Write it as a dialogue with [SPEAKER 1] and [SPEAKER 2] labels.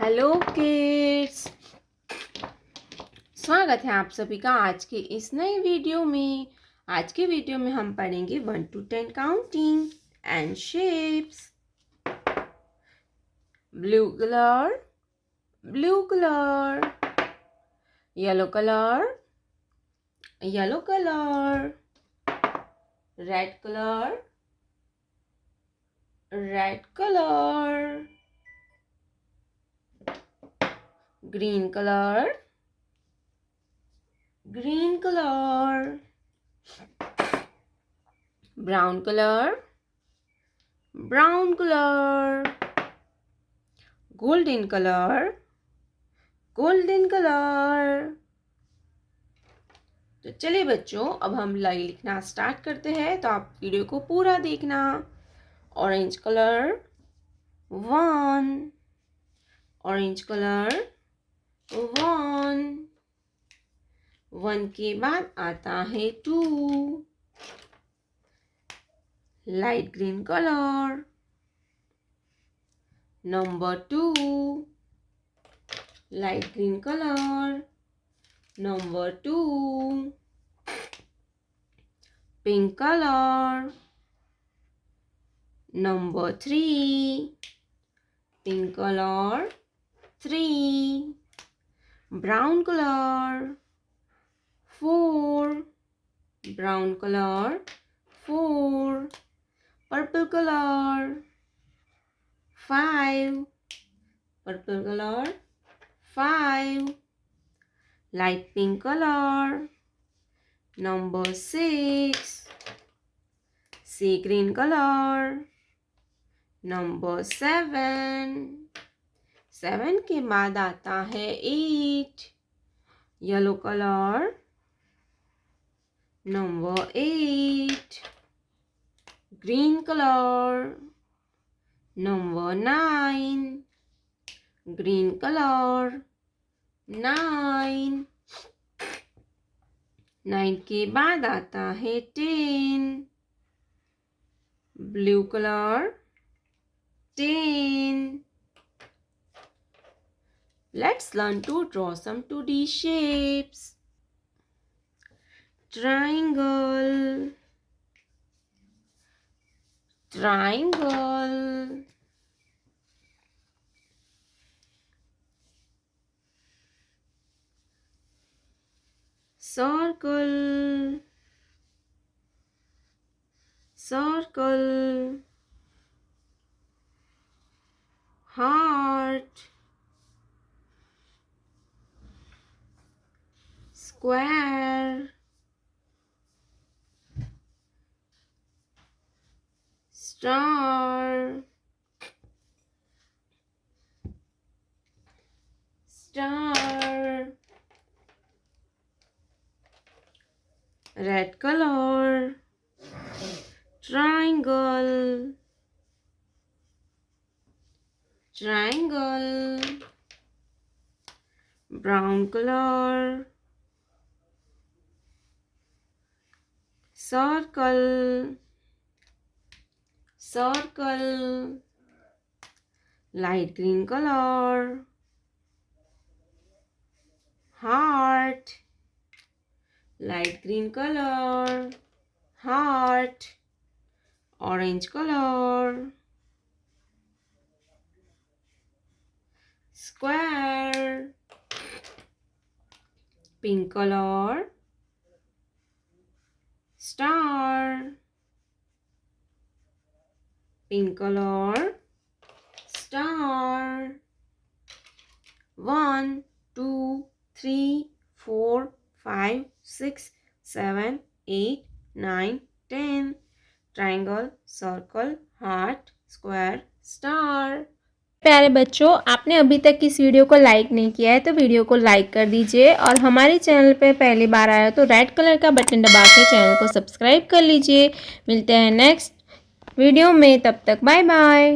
[SPEAKER 1] Hello kids, स्वागत है आप सभी का आज के इस नए वीडियो में। आज के वीडियो में हम पढ़ेंगे 1 to 10 counting and shapes. Blue colour, blue colour, yellow colour, yellow colour, red colour, red colour, green color, green color, brown color, brown color, golden color, golden color। तो चलिए बच्चों, अब हम लाइन लिखना स्टार्ट करते हैं, तो आप वीडियो को पूरा देखना। ऑरेंज कलर 1, ऑरेंज कलर 1 के बाद आता है 2, light green colour number 2, light green colour number 2, pink colour number 3, pink colour 3, brown color 4, brown color 4, purple color 5, purple color 5, light pink color number 6, sea green color number 7, 7 के बाद आता है 8, yellow colour number 8, green colour number 9, green colour 9, 9 के बाद आता है 10, blue colour 10। Let's learn to draw some 2D shapes. Triangle, triangle, circle, circle, heart, square, star, star, red color, triangle, triangle, brown color, circle, circle, light green color, heart, light green color, heart, orange color, square, pink color, star, pink color, star, 1, 2, 3, 4, 5, 6, 7, 8, 9, 10, triangle, circle, heart, square, star।
[SPEAKER 2] प्यारे बच्चों, आपने अभी तक इस video को like नहीं किया है तो वीडियो को लाइक कर दीजिए, और हमारे चैनल पे पहली बार आया तो रेड कलर का बटन दबा के चैनल को सब्सक्राइब कर लीजिए। मिलते हैं नेक्स्ट वीडियो में, तब तक बाय बाय।